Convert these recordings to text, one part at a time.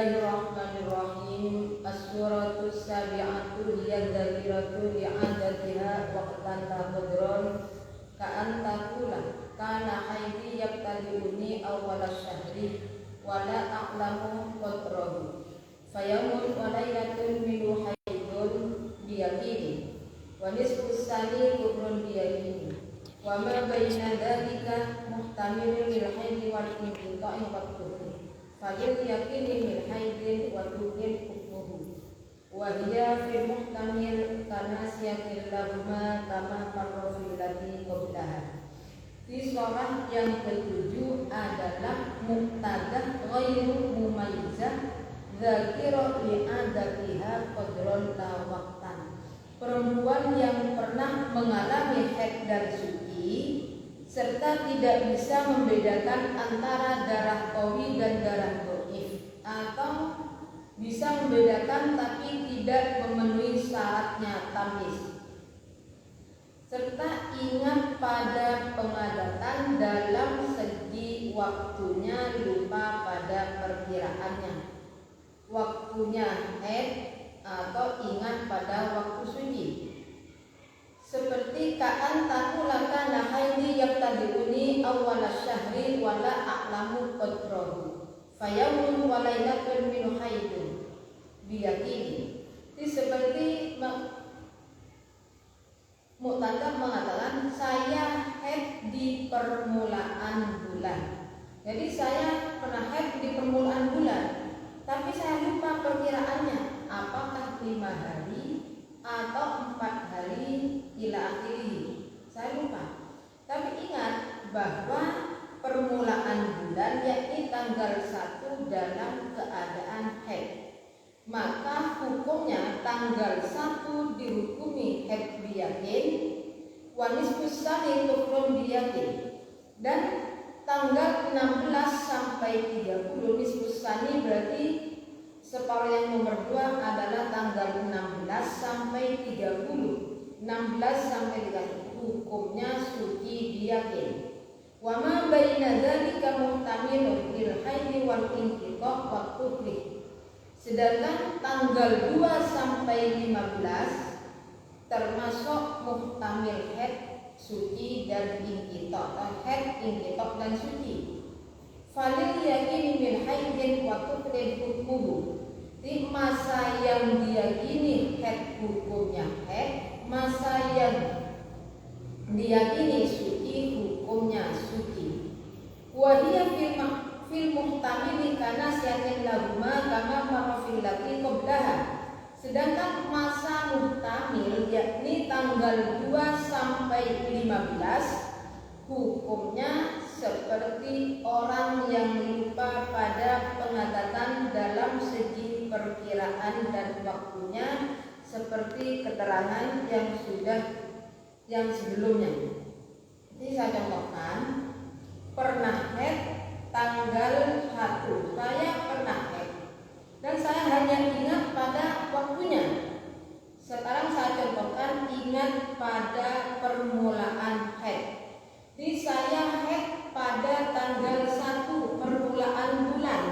Bismillahirrahmanirrahim. As-suratu sabi'atu hiya dzakiratu li'adatiha waqtan taqdron ka'an taqula kana haidi yaqtadiuni awwal syahri wa la a'lamu qadrahu fayamun wa laylatun min haidun biyaqini wa nisfu sani kubrun biyaqini wa ma baina dzalika muhtamilun lil haidi wal inqita'i waqtuhu fajil yakini min haidin wa tukin hukmuhu wa hiya fi muhtamil kana siyatil lahuma kama marrofil ladhi qablaha. Di surah yang ketujuh adalah muqtadah ghairu mumayyizah dzakira li'adatiha qadron la waqtan. Perempuan yang pernah mengalami haid dan suci serta tidak bisa membedakan antara darah qawi dan darah dhaif, atau bisa membedakan tapi tidak memenuhi syaratnya tamyiz, serta ingat pada pengadatan dalam segi waktunya lupa pada perkiraannya, waktunya haid atau ingat pada waktu suci. Seperti ka'an takula kana haidi yaqtadiuni awwal syahri wa la a'lamu qadrahu fayamun wa lailatun min haidin biyaqini. Seperti Mu'tadah mengatakan saya haid di permulaan bulan. Jadi saya pernah haid di permulaan bulan, tapi saya lupa perkiraannya apakah 5 hari atau 4 hari ila akhirih, saya lupa. Tapi ingat bahwa permulaan bulan yakni tanggal 1 dalam keadaan haid, maka hukumnya tanggal 1 dihukumi haid biyakin wa nisfus sani tukrun biyakin, dan tanggal 16 sampai 30 nisfus sani berarti separuh yang nomor 2 adalah tanggal 16 sampai 30. 16 sampai 30 hukumnya suci biyakin. Wa ma baina dzalika muhtamilun lil haidi wal inqita' wa tuhri. Sedangkan tanggal 2 sampai 15 termasuk muhtamil haid, suci dan inqita', haid, inqita' dan suci. Falil yakini min haidin wa tuhri hukmuhu. Di masa yang diyakini haid hukumnya haid, masa yang diyakini suci hukumnya suci. Wahia fil muhtamili kana siyatin lahuma kama marrofil lati qablaha. Sedangkan masa muhtamil yakni tanggal 2 sampai 15 hukumnya seperti orang yang lupa pada pengadatan dalam segi perkiraan dan waktunya, seperti keterangan yang sebelumnya. Ini saya contohkan, pernah haid tanggal 1, saya pernah haid dan saya hanya ingat pada waktunya. Sekarang saya contohkan ingat pada permulaan haid. Jadi saya haid pada tanggal 1 permulaan bulan.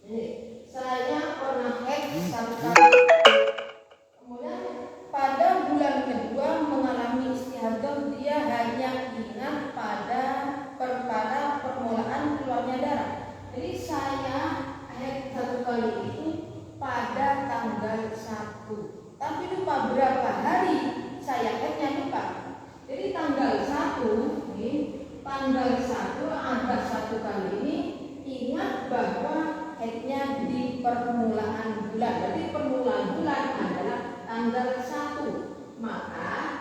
Berarti saya pernah haid sampai kemudian pada bulan kedua mengalami istihadah, dia hanya ingat pada permulaan keluarnya darah. Jadi saya haid 1 kali itu pada tanggal 1, tapi lupa berapa hari saya haidnya, lupa. Jadi tanggal 1 tanggal 1 ada 1 kali ini ingat bahwa haidnya di permulaan bulan. Jadi permulaan bulan adalah tanggal 1. Maka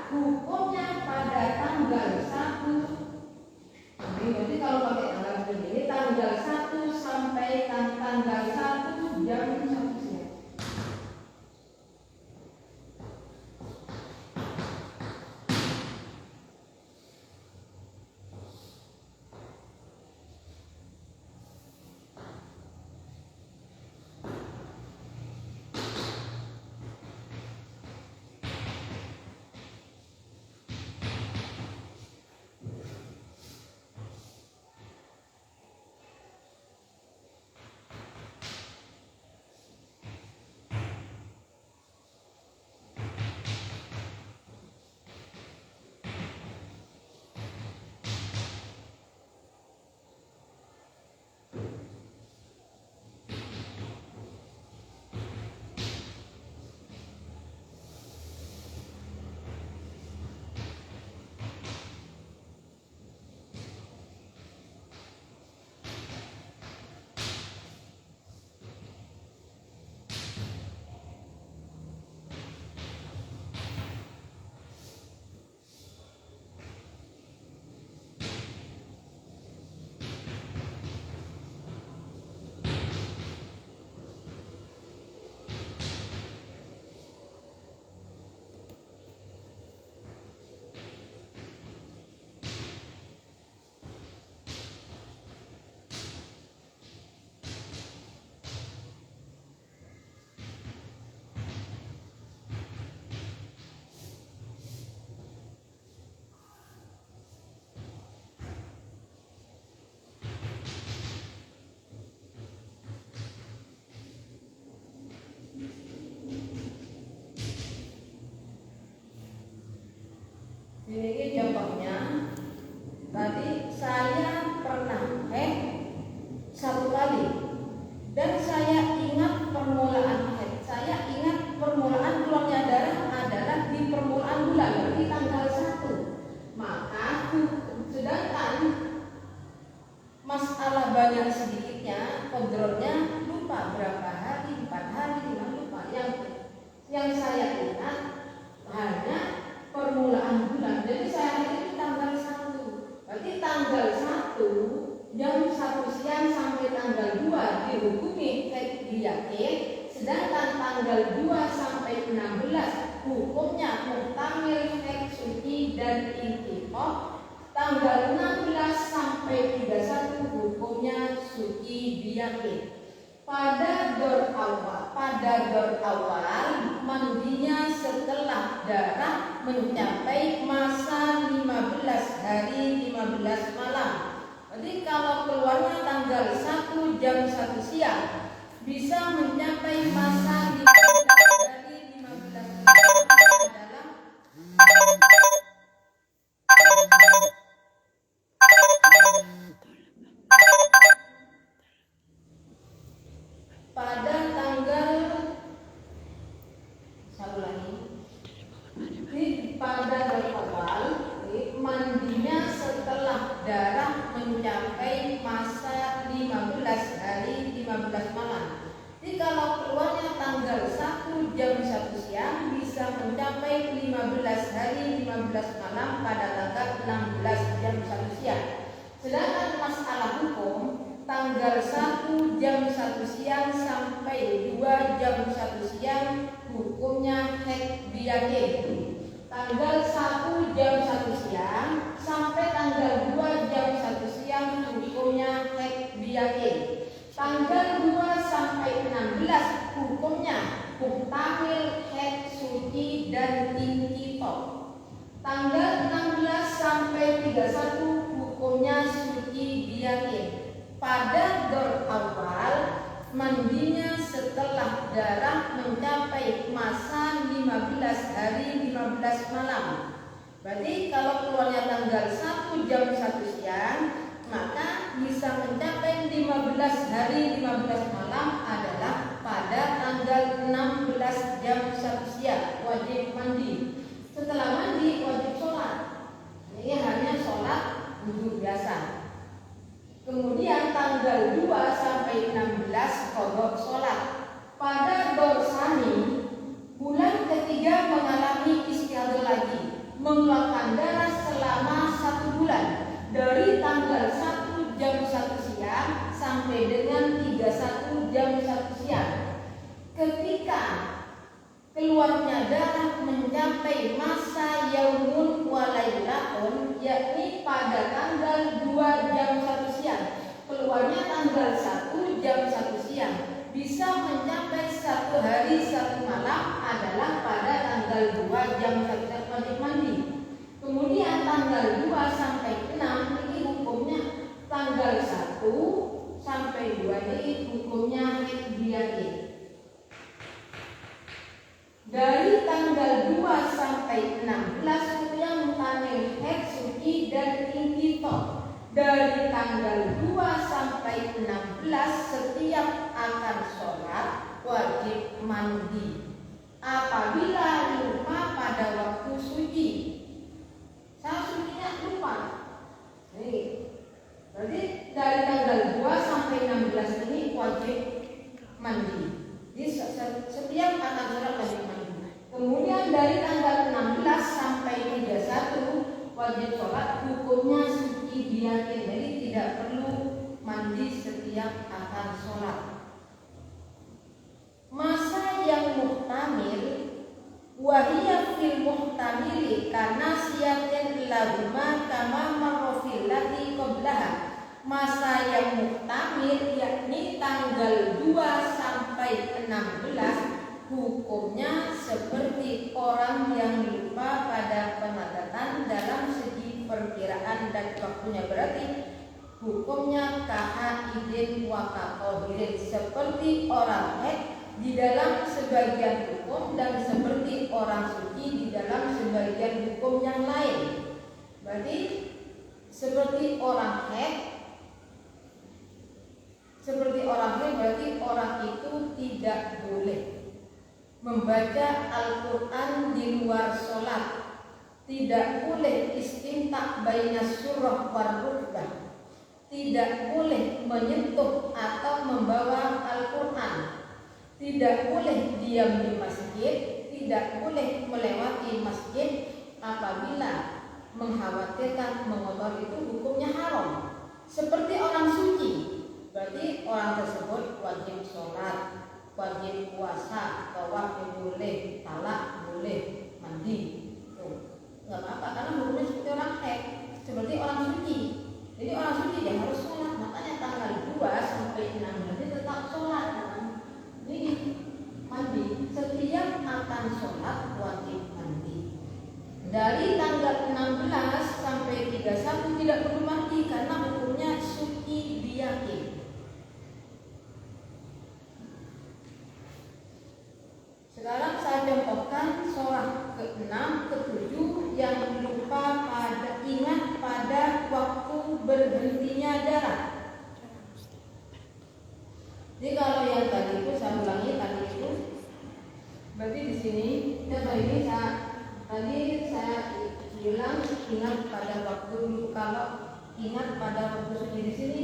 Ini contohnya. Tadi saya pernah satu kali, dan saya ingat permulaan saya ingat permulaan keluarnya darah adalah di permulaan bulan, berarti tanggal 1. Maka sedangkan masalah banyak sedikitnya, kontrolnya lupa berapa hari, 4 hari, 5 lupa. Yang saya ingat hanya permulaan bulan. Jadi saya itu tanggal 1. Berarti tanggal 1 jam 1 siang sampai tanggal 2 dihukumi yakin. Sedangkan tanggal 2 sampai 16 hukumnya muhtamil, suci dan inqithah. Tanggal 16 sampai 31 hukumnya suci biyakin. Pada dor awal mandinya setelah darah mencapai masa 15 hari 15 malam. Jadi kalau keluarnya tanggal 1 jam 1 siang bisa mencapai masa 15 hari 15 malam adalah pada tanggal pada awal mandinya setelah darah mencapai masa 15 hari 15 malam. Jadi kalau keluarnya tanggal 1 jam 1 siang bisa mencapai 15 hari 15 malam pada tanggal 16 jam 1 siang. Sedangkan masalah hukum tanggal 1 jam 1 siang sampai 2 jam 1 siang hukumnya biyakin. Tanggal 1 jam 1 siang sampai tanggal 2 jam 1 siang hukumnya biyakin. Tanggal 2 sampai 16 hukumnya muhtamil, suci dan inqithah. Tanggal 16 sampai 31 hukumnya suci biyakin. Pada dor awal mandinya setelah darah mencapai masa 15 hari 15 malam. Berarti kalau keluarnya tanggal 1 jam 1 siang, maka bisa mencapai 15 hari 15 malam adalah pada tanggal 16 jam 1 siang wajib mandi. Setelah mandi wajib sholat. Ini hanya sholat wudhu biasa. Kemudian tanggal 2 sampai 16 qadha sholat. Pada dorsani bulan ketiga mengalami istiadah lagi, mengeluarkan darah selama 1 bulan dari tanggal 1 jam 1 siang sampai dengan 31 jam 1 siang. Ketika keluarnya darah mencapai masa yaumun walailatun, yakni pada tanggal 2 jam 1 siang. Keluarnya tanggal 1 jam 1 siang bisa mencapai 1 hari 1 malam adalah pada tanggal 2 jam 1 siang wajib mandi. Kemudian tanggal 2 sampai 6 ini hukumnya tanggal 1 sampai 2 ini hukumnya biyakin. Dari tanggal 2 sampai 16 hukumnya muhtamil, suci dan inqithah. Dari tanggal 2 sampai 16 setiap akan sholat wajib mandi. Apabila lupa pada waktu suci, saya sucinya lupa. Berarti dari tanggal 2 sampai 16 ini wajib mandi. Jadi setiap akan sholat wajib mandi. Kemudian dari tanggal 16 sampai 31 wajib sholat hukumnya suci biyakin. Jadi tidak perlu mandi setiap akan sholat. Masa yang muhtamil wahiyya fil muhtamili karena siyatin lahuma kama marofil lati qablaha. Masa yang muhtamil yakni tanggal 2 sampai 16 hukumnya seperti orang yang lupa pada pemadatan dalam segi perkiraan dan waktunya. Berarti hukumnya kahaidin wa kaqahirin, seperti orang haid di dalam sebagian hukum dan seperti orang suci di dalam sebagian hukum yang lain. seperti orang haid. Seperti orang haid berarti orang itu tidak boleh membaca Al-Quran di luar sholat, tidak boleh istinta baina surah war rukbah, tidak boleh menyentuh atau membawa Al-Quran, tidak boleh diam di masjid, tidak boleh melewati masjid apabila mengkhawatirkan mengotori itu hukumnya haram. Seperti orang suci, berarti orang tersebut wajib sholat, wajib puasa, tawaf boleh, talak boleh, mandi. Tuh, nggak apa-apa karena hukumnya seperti orang haid, seperti orang suci. Jadi orang suci dia harus sholat, makanya tanggal 2 sampai 6 dia tetap sholat. Ini mandi, setiap akan sholat wajib mandi. Dari tanggal 16 sampai 31 tidak perlu mandi karena hukumnya suci biyakin. Sekarang saya contohkan sholat ke-6, ke-7 yang lupa pada ingat pada waktu berhentinya darah. Jadi kalau yang tadi itu saya ulangi tadi itu, berarti di sini contoh ini saya bilang ingat pada waktu, kalau ingat pada waktu suci di sini.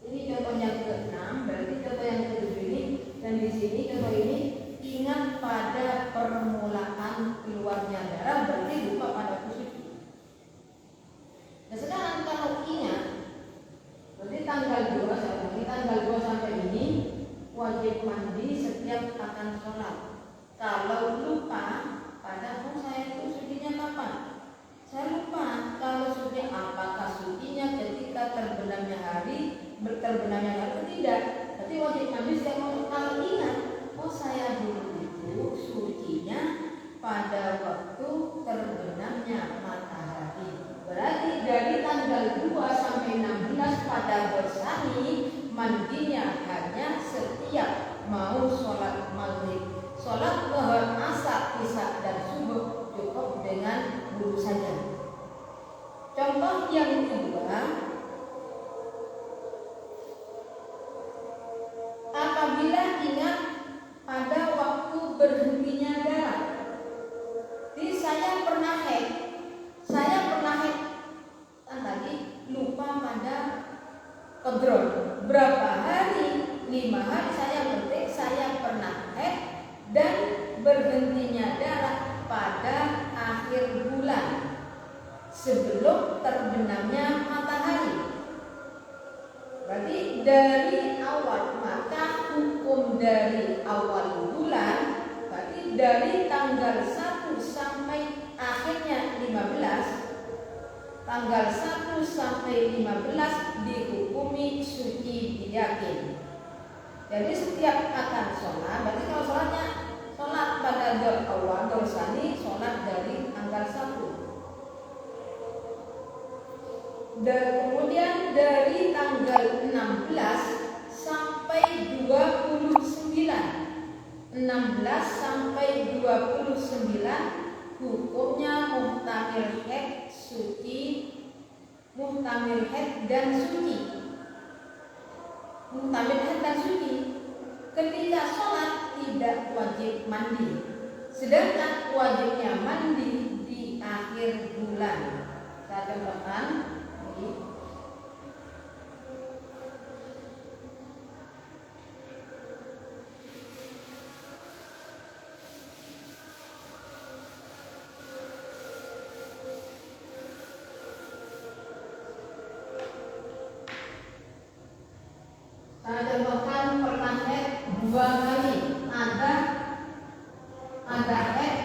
Ini contoh yang ke-6, berarti contoh yang ke-7 ini, dan di sini contoh ini ingat pada permulaan keluarnya darah, berarti lupa pada waktu suci. Nah sekarang kalau ingat, berarti tanggal 2 saya ulangi, tanggal 2 sampai ini wajib mandi setiap akan sholat. Kalau lupa pada saya itu sucinya kapan? Saya lupa kalau suci apakah sucinya ketika terbenamnya hari, atau tidak. Berarti wajib mandi setiap waktu. Kalau ingat, oh saya dulu itu sucinya pada waktu terbenamnya matahari. Berarti dari tanggal 2 sampai 16 pada bersani mandinya hanya setiap mau sholat maghrib, sholat zuhur, asar, isya dan subuh cukup dengan wudhu saja. Contoh yang kedua, apabila ingat pada waktu berhentinya darah. Jadi saya pernah haid kan tadi lupa pada kontrol berapa hari, 5 hari saya penting saya pernah haid dan berhentinya darah pada akhir bulan sebelum terbenamnya matahari. Berarti dari awal, maka hukum dari awal bulan berarti dari tanggal 1 sampai akhirnya 15, tanggal 1 sampai 15 dihukumi suci biyakin. Jadi setiap akan sholat, berarti kalau sholat pada dzul awal dorsani, sholat dari tanggal 1. Dan kemudian dari tanggal 16 sampai 29, 16 sampai 29 hukumnya muhtamil haid suci, muhtamil haid dan suci. Muhtamil haid dan suci. Ketika sholat tidak wajib mandi, sedangkan wajibnya mandi di akhir bulan. Saya contohkan. Saya contohkan pernah haid 2 kali, ada haid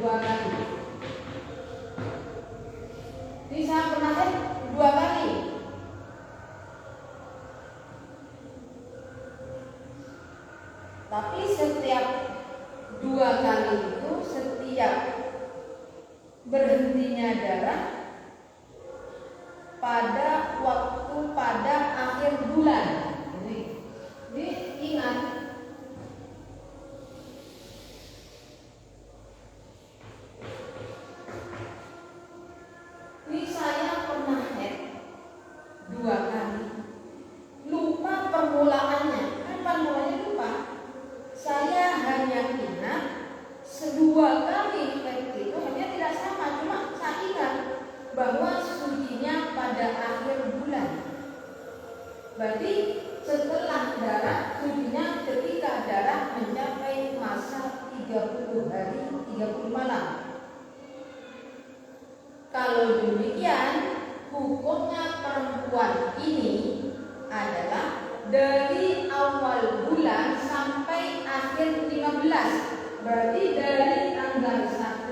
2 kali. Jadi saya pernah haid 2 kali. Tapi setiap 2 kali itu setiap berhentinya darah pada waktu pada akhir bulan. Jadi ingat, ini saya pernah Kalau demikian, hukumnya perempuan ini adalah dari awal bulan sampai akhir 15. Berarti dari tanggal 1.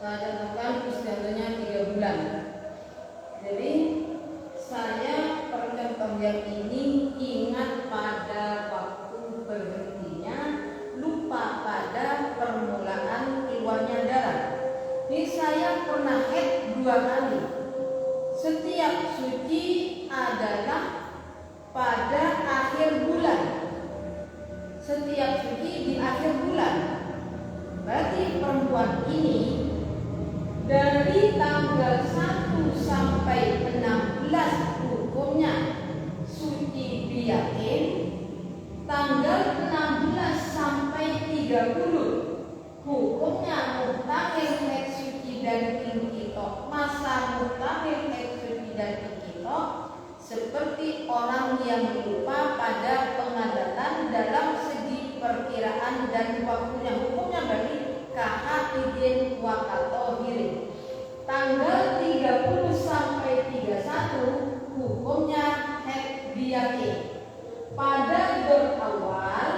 Saya tentukan istilahnya 3 bulan. Jadi saya percontoh yang ini ingat pada waktu berhentinya, lupa pada permulaan keluarnya darah. Ini saya pernah haid 2 kali. Setiap suci adalah pada akhir bulan. Setiap suci di akhir bulan. Berarti perempuan ini dari tanggal 1 sampai 16 hukumnya suci biyakin. Tanggal 16 sampai 30 hukumnya muhtamil haid suci dan inkito. Masa muhtamil haid suci dan inkito seperti orang yang lupa pada pengadatan dalam segi perkiraan dan waktunya. Hukumnya bagi kahaidin wakatohirin. Tanggal 30 sampai 31 hukumnya haid biyakin. Pada berawal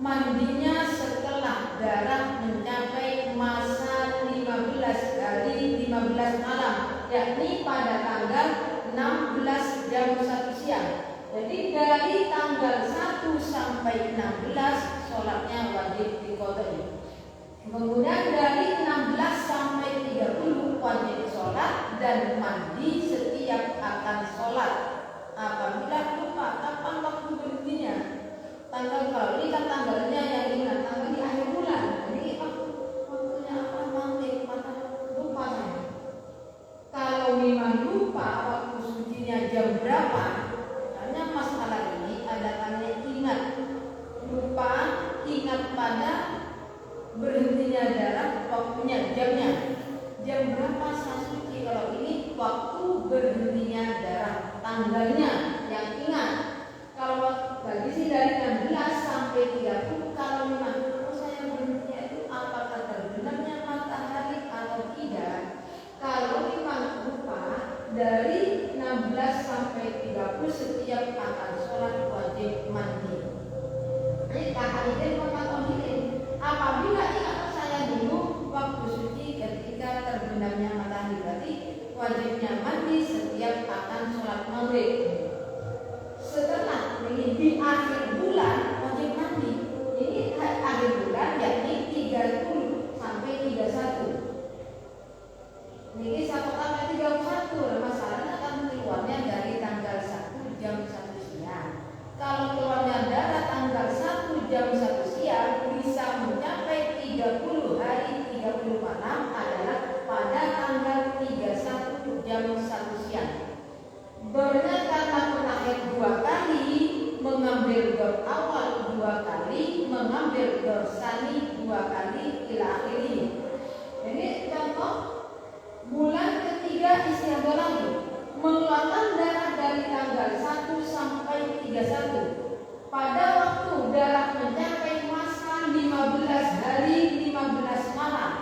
mandinya setelah darah mencapai masa 15 hari 15 malam, yakni pada tanggal 16 jam 1 siang. Jadi dari tanggal 1 sampai 16 sholatnya wajib diqodai. Kemudian dari 16 sampai 30 wajib sholat dan mandi setiap akan sholat. Apabila lupa kapan tanggalnya yang ingat. Kalau bagi sih dari 16 sampai 30, kalau memang saya berhentinya itu apakah terbenamnya matahari atau tidak. Kalau memang lupa dari 16 sampai 30 setiap akan sholat wajib mandi. Ini kahidin mematahidin. Apabila ingat saya dulu waktu suci ketika terbenamnya matahari, berarti wajibnya mandi setiap akan sholat maghrib. Setelah ini di akhir bulan wajib mandi. Ini akhir bulan yakni 30 sampai 31. Ini 1 sampai 31. Masalahnya akan keluarnya dari tanggal 1 jam 1 siang. Kalau keluarnya dari tanggal 1 jam 1 siang bisa mencapai 30 hari 30 malam adalah pada tanggal 31 jam 1 siang. Bernya karena berakhir 2 kali, mengambil ber awal 2 kali, mengambil ber sani 2 kali ila akhiri. Ini contoh bulan ketiga istiadah lagi, mengeluarkan darah dari tanggal 1 sampai 31. Pada waktu darah mencapai masa 15 hari 15 malam.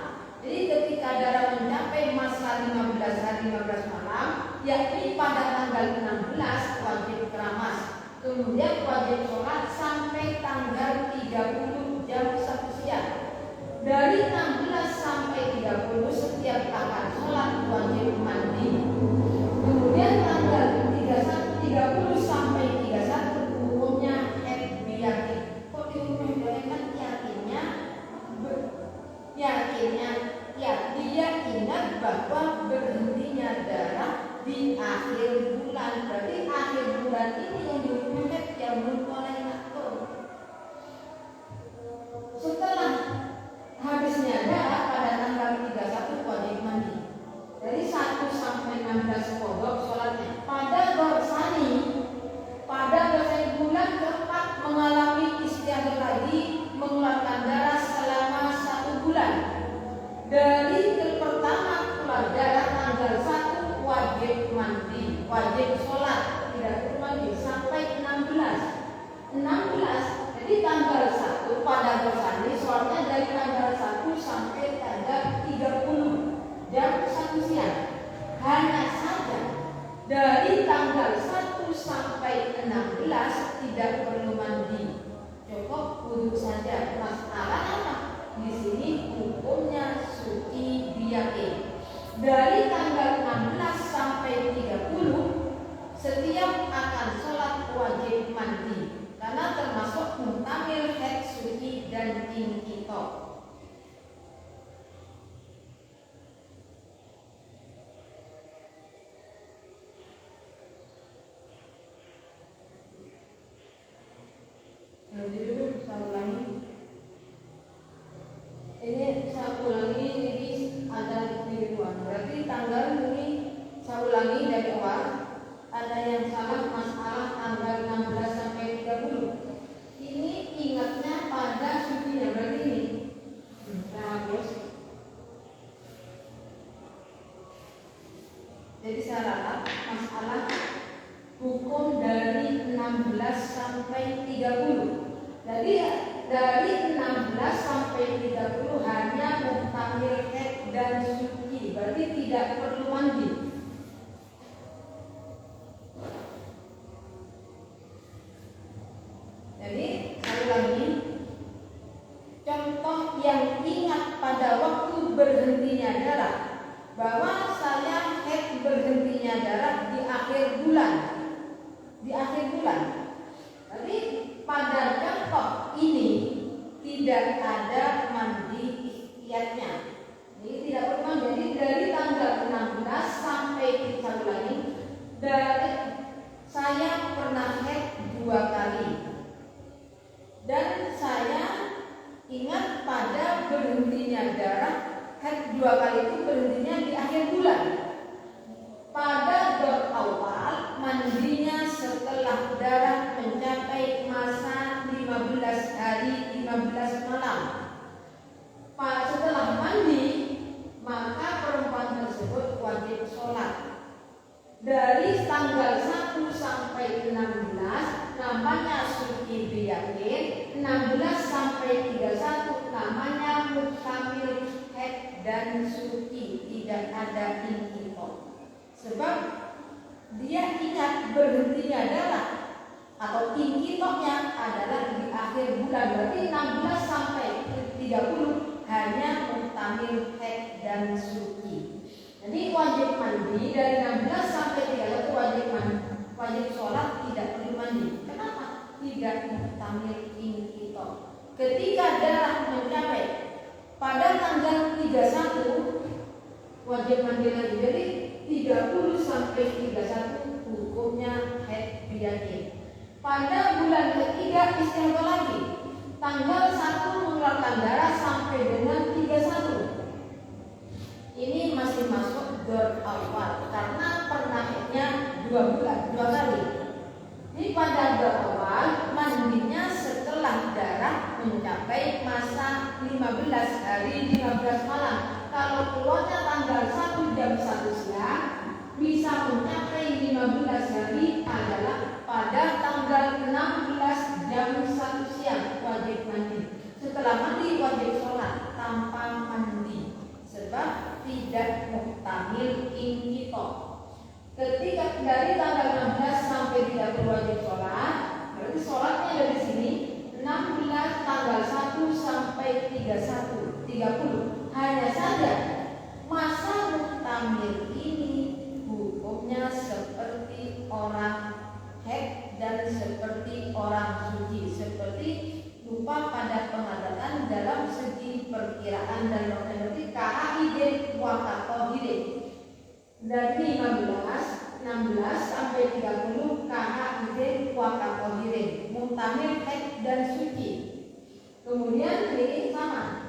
Jadi ketika darah mencapai masa 15 hari 15 malam, yakni pada tanggal 16 wajib keramas, kemudian wajib sholat sampai tanggal 30 jam 1 siang. Dari 16 sampai 30 setiap akan sholat wajib mandi. Kemudian tanggal 30 sampai 31 hukumnya yakin. Kok diumumkan yakinnya ya dia ingat bahwa berhentinya darah di akhir bulan. Berarti akhir bulan ini yang diumumkan yang mulai ngatur. Setelah habisnya darah pada tanggal 31 wajib mandi. Dari 1 sampai 16 kodok sholatnya. Pada gorsani bulan keempat mengalami istiadah lagi, mengeluarkan darah selama 1 bulan. Dari pertama keluar darah tanggal 1 wajib mandi, wajib sholat, tidak perlu mandi sampai 16. Jadi tanggal 1 pada gorsani sholatnya dari tanggal 1 sampai tanggal 30 jam 1 siang. Hanya saja dari tanggal 1 sampai 16 tidak perlu mandi, cukup wudhu saja. Masalah apa? Di sini hukumnya suci biyakin. Dari tanggal 16 sampai 30 setiap akan sholat wajib mandi, karena termasuk muhtamil, haid, suci dan inqitok. Saya ulangi. Ini saya ulangi, jadi ada keliruan. Berarti tanggal ini saya ulangi dari awal. Ada yang salah masalah tanggal 16 sampai 30. Ini ingatnya pada sucinya, berarti ini. Bagus. Jadi saya ralat masalah hukum dari 16 sampai 30. Jadi dari 16 sampai 30 hanya muhtamil, haid dan suci, berarti tidak perlu mandi. Jadi saya ulangi, contoh yang ingat pada waktu berhentinya darah, bahwa saya haid berhentinya darah di akhir bulan. Jadi pada contoh ini tidak ada mandi istiadatnya. Jadi tidak perlu mandi. Jadi dari tanggal 16 sampai kita ulangi, dari saya pernah haid 2 kali. Dan saya ingat pada berhentinya darah haid 2 kali itu berhentinya di akhir bulan. Pada awal mandinya setelah darah mencapai masa 15 hari 15 malam. Setelah mandi maka perempuan tersebut wajib sholat. Dari tanggal 1 16 sampai 31 namanya muktamil head dan suki, tidak ada inkito. Sebab dia ingat berhentinya adalah atau inkitonya adalah di akhir bulan, berarti 16 sampai 30 hanya muktamil head dan suki. Jadi wajib mandi dari 16 sampai 31 wajib sholat, tidak perlu mandi. Kenapa? Tidak muktamil inkito. Ketika darah mencapai pada tanggal 31 wajib mandi lagi. Jadi 30 sampai 31 hukumnya haid biyakin. Pada bulan ketiga istihadah lagi. Tanggal 1 mengeluarkan darah sampai dengan 31. Ini masih masuk dor awal karena pernah haidnya 2 bulan, 2 kali. Ini pada dor awal mandinya setelah darah mencapai masa 15 hari 15 malam. Kalau keluarnya tanggal 1 jam 1 siang bisa mencapai 15 hari adalah pada tanggal 16 jam 1 siang wajib mandi. Setelah mandi wajib sholat tanpa mandi. Sebab tidak muktamil inkito. Ketika dari tanggal 16 sampai 30 wajib sholat, berarti sholatnya dari sini 16 tanggal 1 sampai 30. Hanya saja masa muktamil ini hukumnya seperti orang haid dan seperti orang suci, seperti lupa pada pengadaan dalam segi perkiraan dan berarti KHID wakatohide dari 16 sampai 30 KHID wakatohide muktamil haid dan suci. Kemudian ini sama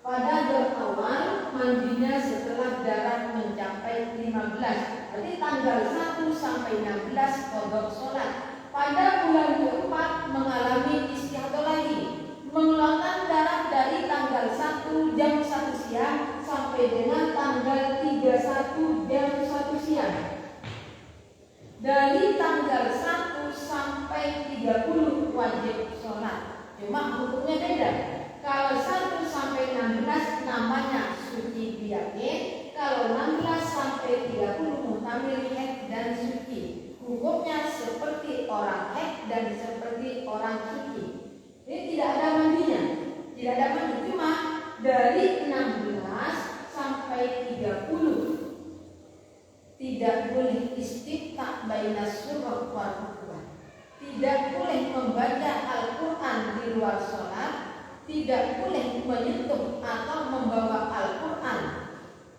pada dor awal mandinya setelah darah mencapai 15, berarti tanggal 1 sampai 16 kodok sholat. Pada bulan keempat mengalami istihadah lagi, mengeluarkan darah dari tanggal 1 jam 1 siang sampai dengan tanggal 31 jam 1 siang. Dari tanggal 1 sampai 30 wajib sholat, cuma hukumnya beda. Kalau 1 sampai 16 namanya suci biyakin, kalau 16 sampai 30 muktamil haid dan suci. Hukumnya seperti orang haid dan seperti orang suci. Ini tidak ada mandinya, tidak ada mandi, cuma dari 16 sampai 30 tidak boleh istifta baina surah wal Qur'an. Tidak boleh membaca Al-Qur'an di luar sholat, tidak boleh menyentuh atau membawa Al-Qur'an,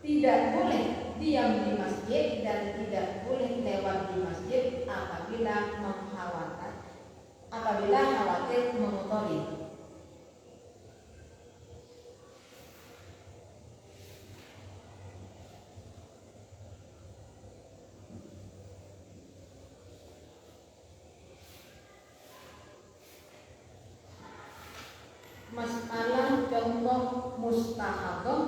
tidak boleh diam di masjid dan tidak boleh lewat di masjid apabila khawatir mengotori. Masalah contoh mustahadah,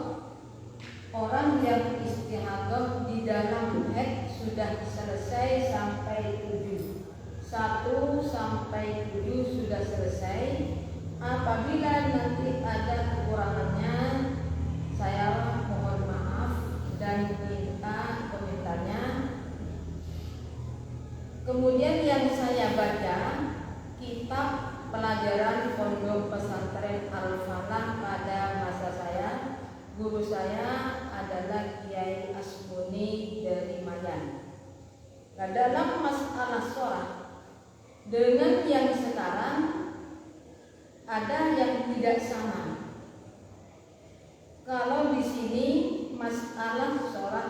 orang yang istihadah di dalam haid sudah selesai sampai 7. 1 sampai 7 sudah selesai. Apabila nanti ada kekurangannya, saya mohon maaf dan minta komentarnya. Kemudian yang saya baca kitab pelajaran pondok pesantren Al-Falah pada masa saya, guru saya adalah Kiai Asmuni dari Mayan. Nah, dalam masalah sholat dengan yang sekarang ada yang tidak sama. Kalau di sini masalah sholat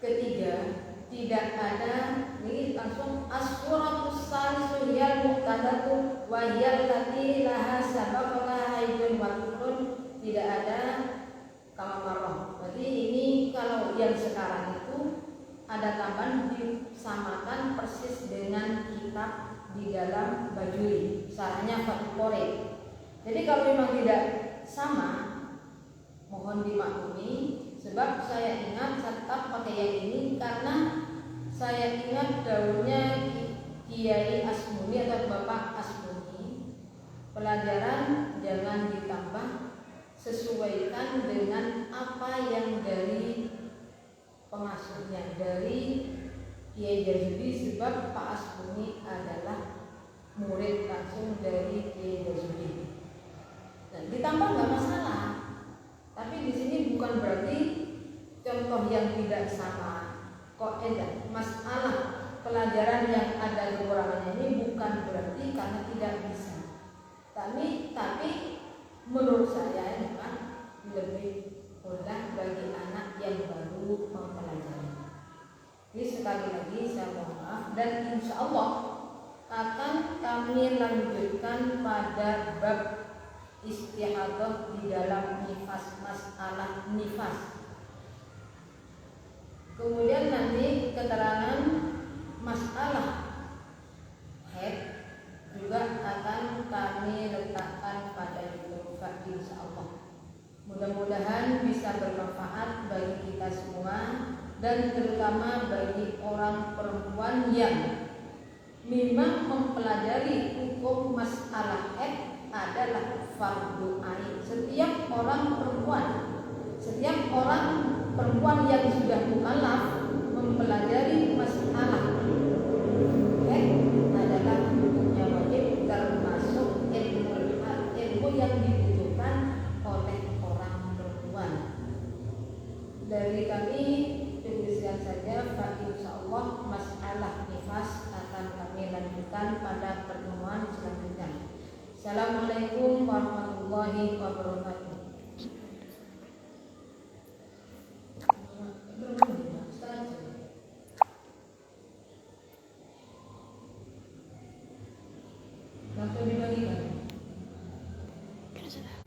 ketiga tidak ada, ini langsung as-suratus salisu yal muqtadatu wa yal lati laha sabaqaha haidun wa tukrun, tidak ada kamamarah. Berarti ini kalau yang sekarang itu ada tambahan disamakan persis dengan kitab di dalam Bajuri, sarahnya Fathul Qorib. Jadi kalau memang tidak sama, mohon dimaklumi. Sebab saya ingat tetap pakai yang ini karena saya ingat daunnya Kiai Asmuni atau Bapak Asmuni pelajaran jangan ditambah, sesuaikan dengan apa yang dari pengasuhnya, dari Kiai Jazuli, sebab Pak Asbuni adalah murid langsung dari Kiai Jazuli. Dan ditambah nggak masalah, tapi di sini bukan berarti contoh yang tidak sama. Kaidah masalah pelajaran yang ada kekurangannya ini bukan berarti karena tidak bisa. Tapi menurut saya memang lebih mudah bagi anak yang baru mempelajari. Jadi sekali lagi saya mohon maaf, dan insya Allah akan kami lanjutkan pada bab istihadah di dalam nifas, masalah nifas. Kemudian nanti keterangan masalah haid juga akan kami letakkan pada YouTube insyaallah. Mudah-mudahan bisa bermanfaat bagi kita semua, dan terutama bagi orang perempuan yang memang mempelajari hukum masalah haid adalah fardu ain. Setiap orang perempuan yang sudah mukallaf mempelajari masalah haid adalah hukumnya wajib, termasuk ilmu yang dibutuhkan oleh orang perempuan. Dari kami tuliskan saja, insyaallah masalah nifas akan kami lanjutkan pada pertemuan selanjutnya. Assalamualaikum warahmatullahi wabarakatuh. Langsung dibagikan. Sudah.